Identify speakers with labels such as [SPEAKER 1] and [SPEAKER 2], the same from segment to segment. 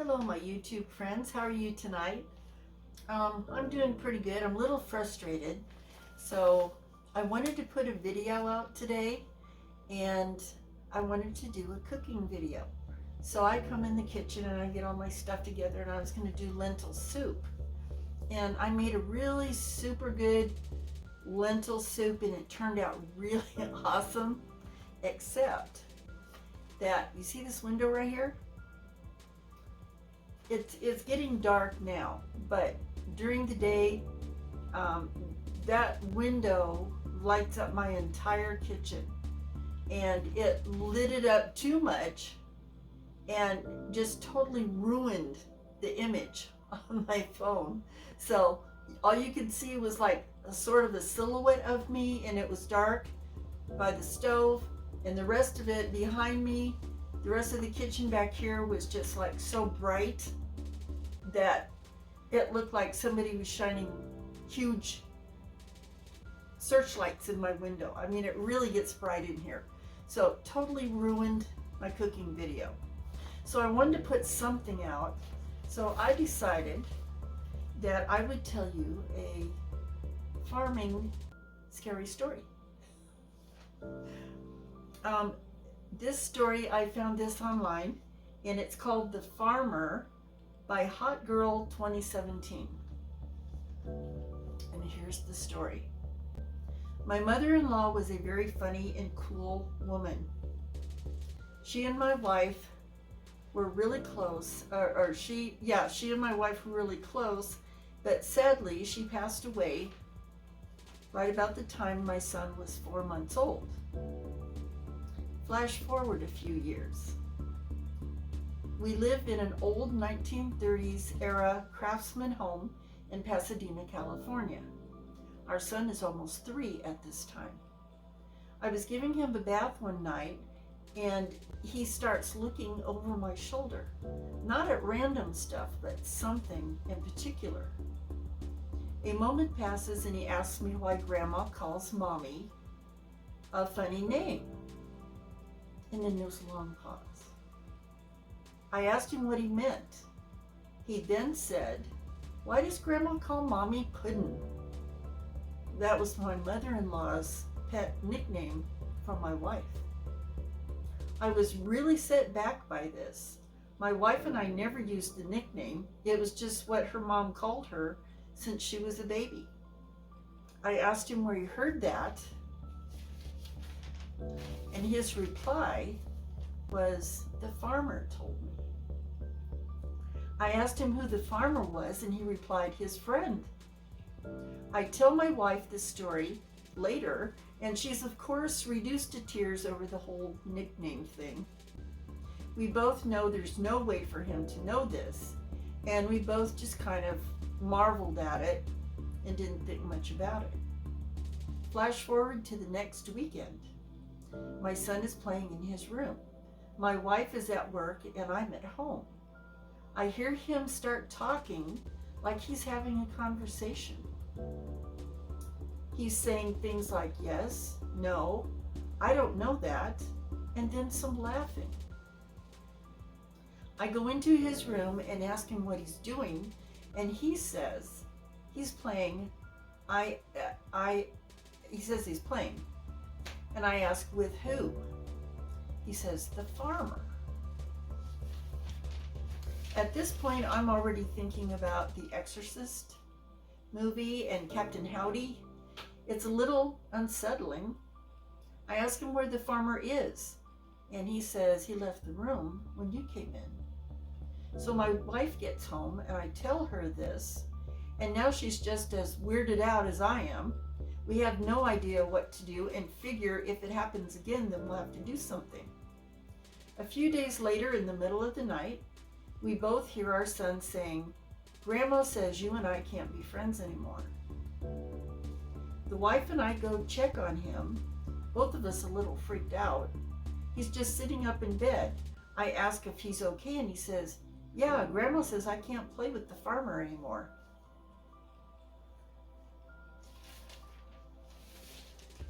[SPEAKER 1] Hello, my YouTube friends. How are you tonight? I'm doing pretty good. I'm a little frustrated. So I wanted to put a video out today and I wanted to do a cooking video. So I come in the kitchen and I get all my stuff together and I was going to do lentil soup. And I made a really super good lentil soup and it turned out really awesome, except that you see this window right here? It's getting dark now, but during the day, that window lights up my entire kitchen, and it lit it up too much and just totally ruined the image on my phone. So all you could see was like a sort of a silhouette of me, and it was dark by the stove, and the rest of it behind me, the rest of the kitchen back here was just like so bright that it looked like somebody was shining huge searchlights in my window. I mean, it really gets bright in here. So totally ruined my cooking video. So I wanted to put something out. So I decided that I would tell you a farming scary story. This story, I found this online, and it's called The Farmer by Hot Girl 2017. And here's the story. My mother-in-law was a very funny and cool woman. She and my wife were really close, she and my wife were really close, but sadly she passed away right about the time my son was 4 months old. Flash forward a few years. We lived in an old 1930s era craftsman home in Pasadena, California. Our son is almost 3 at this time. I was giving him a bath one night and he starts looking over my shoulder. Not at random stuff, but something in particular. A moment passes and he asks me why Grandma calls Mommy a funny name. And then there's a long pause. I asked him what he meant. He then said, "Why does Grandma call Mommy Puddin'?" That was my mother-in-law's pet nickname from my wife. I was really set back by this. My wife and I never used the nickname. It was just what her mom called her since she was a baby. I asked him where he heard that, and his reply was, "The farmer told me." I asked him who the farmer was, and he replied, "His friend." I tell my wife this story later, and she's of course reduced to tears over the whole nickname thing. We both know there's no way for him to know this, and we both just kind of marveled at it and didn't think much about it. Flash forward to the next weekend. My son is playing in his room. My wife is at work and I'm at home. I hear him start talking like he's having a conversation. He's saying things like yes, no, I don't know that, and then some laughing. I go into his room and ask him what he's doing, and he says he's playing. He says he's playing. And I ask, with who? He says, the farmer. At this point, I'm already thinking about the Exorcist movie and Captain Howdy. It's a little unsettling. I ask him where the farmer is, and he says he left the room when you came in. So my wife gets home, and I tell her this, and now she's just as weirded out as I am. We have no idea what to do and figure if it happens again, then we'll have to do something. A few days later, in the middle of the night, we both hear our son saying, "Grandma says you and I can't be friends anymore." The wife and I go check on him, both of us a little freaked out. He's just sitting up in bed. I ask if he's okay, and he says, "Yeah, Grandma says I can't play with the farmer anymore."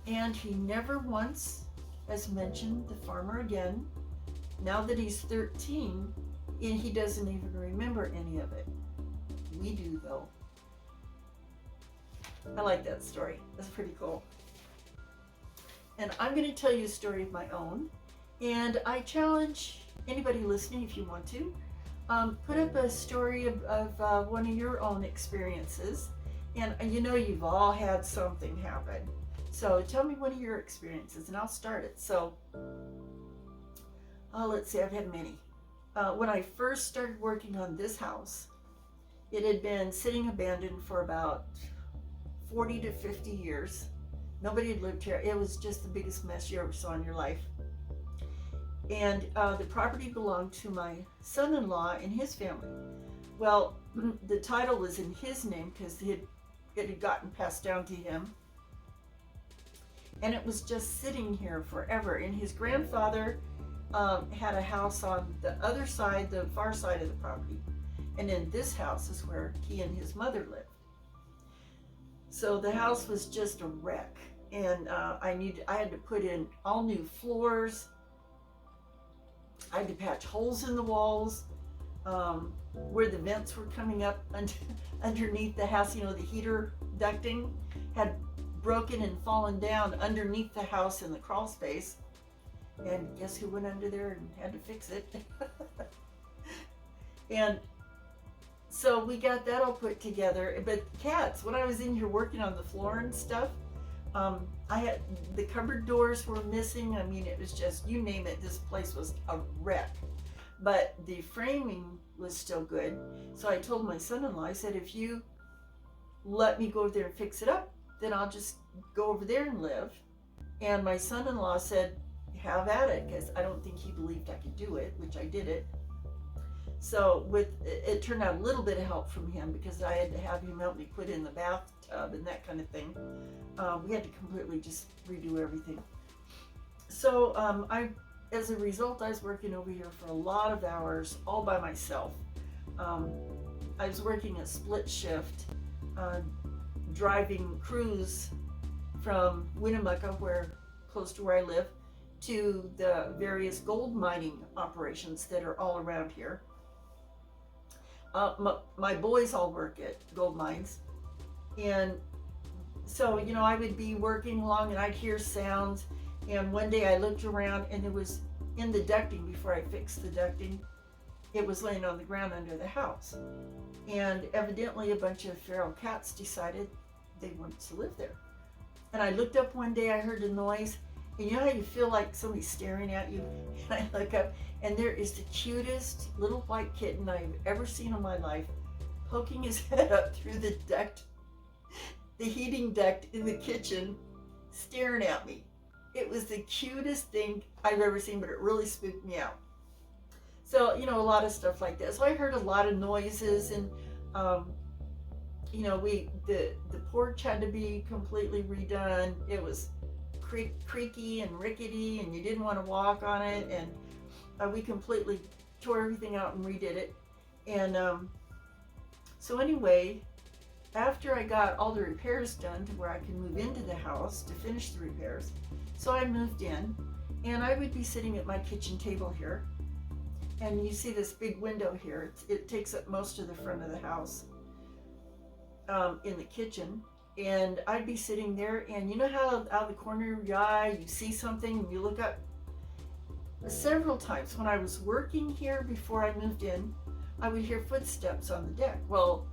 [SPEAKER 1] And he never once has mentioned the farmer again. Now that he's 13, and he doesn't even remember any of it. We do, though. I like that story. That's pretty cool. And I'm going to tell you a story of my own. And I challenge anybody listening, if you want to, put up a story of one of your own experiences. And you know you've all had something happen. So tell me one of your experiences and I'll start it. So let's see, I've had many. When I first started working on this house, it had been sitting abandoned for about 40 to 50 years. Nobody had lived here. It was just the biggest mess you ever saw in your life. And the property belonged to my son-in-law and his family. Well, the title was in his name because it had gotten passed down to him. And it was just sitting here forever. And his grandfather had a house on the other side, the far side of the property. And then this house is where he and his mother lived. So the house was just a wreck. And I had to put in all new floors. I had to patch holes in the walls where the vents were coming up underneath the house. You know, the heater ducting had broken and fallen down underneath the house in the crawl space. And guess who went under there and had to fix it? And so we got that all put together. But cats, when I was in here working on the floor and stuff, I had the cupboard doors were missing. I mean, it was just, you name it, this place was a wreck. But the framing was still good. So I told my son-in-law, I said, if you let me go over there and fix it up, then I'll just go over there and live. And my son-in-law said, have at it, because I don't think he believed I could do it, which I did it. So it turned out a little bit of help from him because I had to have him help me put in the bathtub and that kind of thing. We had to completely just redo everything. So as a result, I was working over here for a lot of hours all by myself. I was working a split shift, driving crews from Winnemucca, close to where I live, to the various gold mining operations that are all around here. My boys all work at gold mines, and so, you know, I would be working along and I'd hear sounds, and one day I looked around and it was in the ducting. Before I fixed the ducting, it was laying on the ground under the house, and evidently a bunch of feral cats decided they wanted to live there. And I looked up one day, I heard a noise, and you know how you feel like somebody's staring at you? And I look up, and there is the cutest little white kitten I've ever seen in my life, poking his head up through the duct, the heating duct in the kitchen, staring at me. It was the cutest thing I've ever seen, but it really spooked me out. So, you know, a lot of stuff like that. So I heard a lot of noises, and you know, the porch had to be completely redone. It was creaky and rickety, and you didn't want to walk on it, and we completely tore everything out and redid it. And so anyway, after I got all the repairs done to where I could move into the house to finish the repairs, so I moved in, and I would be sitting at my kitchen table here, and you see this big window here. It takes up most of the front of the house in the kitchen. And I'd be sitting there, and you know how out of the corner of your eye you see something and you look up? Several times when I was working here before I moved in, I would hear footsteps on the deck. Well,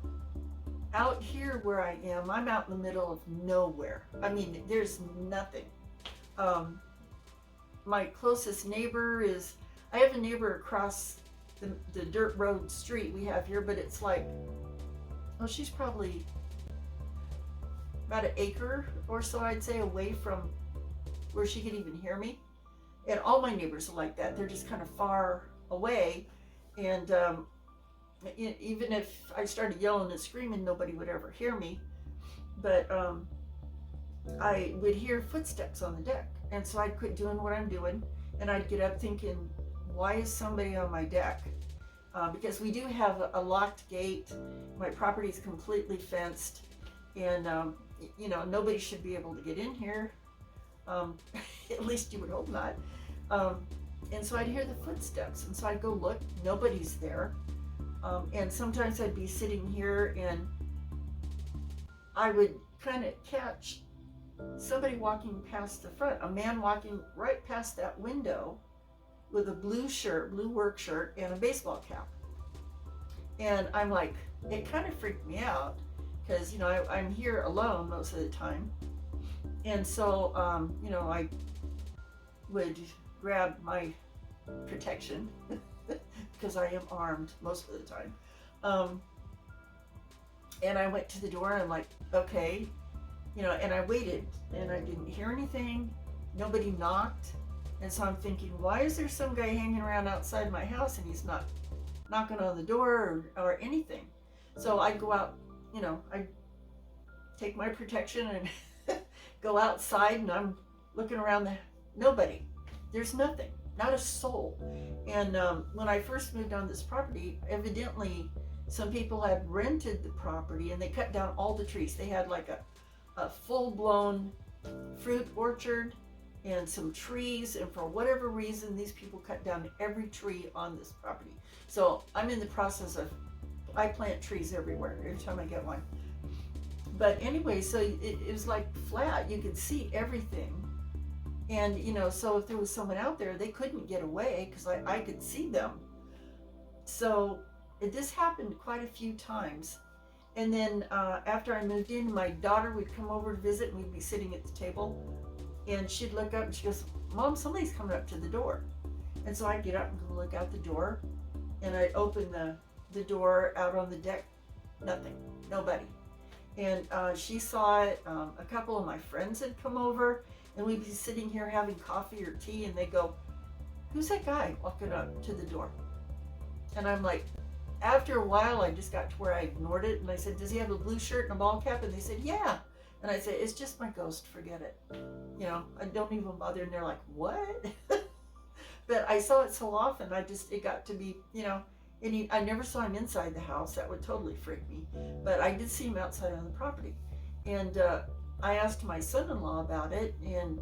[SPEAKER 1] out here where I am, I'm out in the middle of nowhere. I mean, there's nothing. My closest neighbor is, I have a neighbor across the dirt road street we have here, but it's like, well, she's probably about an acre or so, I'd say, away from where she could even hear me. And all my neighbors are like that. They're just kind of far away. And even if I started yelling and screaming, nobody would ever hear me. But I would hear footsteps on the deck. And so I'd quit doing what I'm doing, and I'd get up thinking, why is somebody on my deck? Because we do have a locked gate. My property is completely fenced, and you know, nobody should be able to get in here. At least you would hope not. And so I'd hear the footsteps, and so I'd go look, nobody's there. And sometimes I'd be sitting here and I would kind of catch somebody walking past the front, a man walking right past that window with a blue shirt, blue work shirt, and a baseball cap. And I'm like, it kind of freaked me out because, you know, I'm here alone most of the time. And so, you know, I would grab my protection because I am armed most of the time. And I went to the door and I'm like, okay, you know, and I waited and I didn't hear anything. Nobody knocked. And so I'm thinking, why is there some guy hanging around outside my house and he's not knocking on the door or anything? So I'd go out, you know, I'd take my protection and go outside, and I'm looking around, nobody. There's nothing, not a soul. And when I first moved on this property, evidently some people had rented the property and they cut down all the trees. They had like a full-blown fruit orchard and some trees, and for whatever reason these people cut down every tree on this property. So I'm in the process of, I plant trees everywhere every time I get one. But anyway, so it was like flat, you could see everything. And you know, so if there was someone out there, they couldn't get away because I could see them. So this happened quite a few times. And then after I moved in, my daughter would come over to visit and we'd be sitting at the table. And she'd look up and she goes, Mom, somebody's coming up to the door. And so I'd get up and go look out the door. And I'd open the door out on the deck. Nothing. Nobody. And she saw it. A couple of my friends had come over. And we'd be sitting here having coffee or tea. And they go, who's that guy walking up to the door? And I'm like, after a while, I just got to where I ignored it. And I said, does he have a blue shirt and a ball cap? And they said, yeah. And I said, it's just my ghost, forget it. You know, I don't even bother. And they're like, what? But I saw it so often, it got to be, you know, and I never saw him inside the house. That would totally freak me. But I did see him outside on the property. And I asked my son-in-law about it. And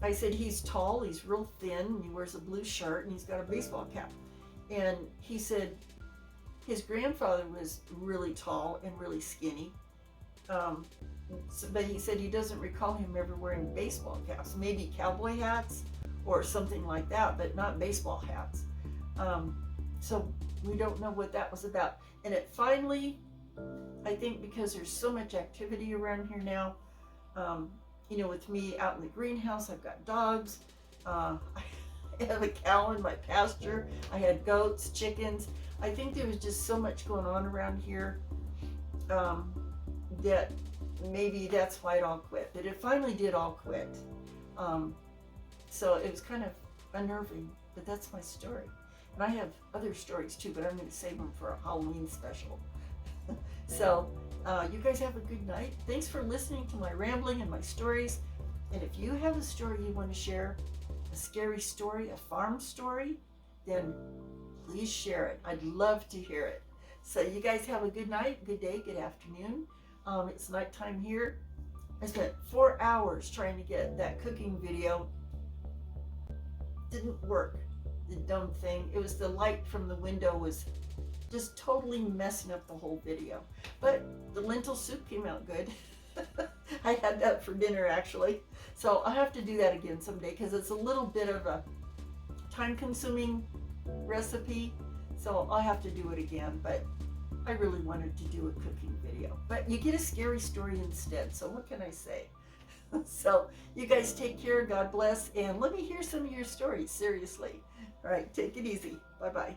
[SPEAKER 1] I said, he's tall, he's real thin, and he wears a blue shirt, and he's got a baseball cap. And he said his grandfather was really tall and really skinny. But he said he doesn't recall him ever wearing baseball caps, maybe cowboy hats or something like that, but not baseball hats. So we don't know what that was about. And it finally, I think because there's so much activity around here now, you know, with me out in the greenhouse, I've got dogs, I have a cow in my pasture, I had goats, chickens. I think there was just so much going on around here that maybe that's why it all quit. But it finally did all quit. So it was kind of unnerving, but that's my story. And I have other stories too, but I'm going to save them for a Halloween special. So you guys have a good night. Thanks for listening to my rambling and my stories. And if you have a story you want to share, a scary story, a farm story, then please share it. I'd love to hear it. So you guys have a good night, good day, good afternoon. It's nighttime here. I spent 4 hours trying to get that cooking video. Didn't work, the dumb thing. It was the light from the window was just totally messing up the whole video. But the lentil soup came out good. I had that for dinner actually. So I'll have to do that again someday because it's a little bit of a time-consuming recipe. So I'll have to do it again, but I really wanted to do a cooking video. But you get a scary story instead, so what can I say? So you guys take care, God bless, and let me hear some of your stories, seriously. All right, take it easy. Bye-bye.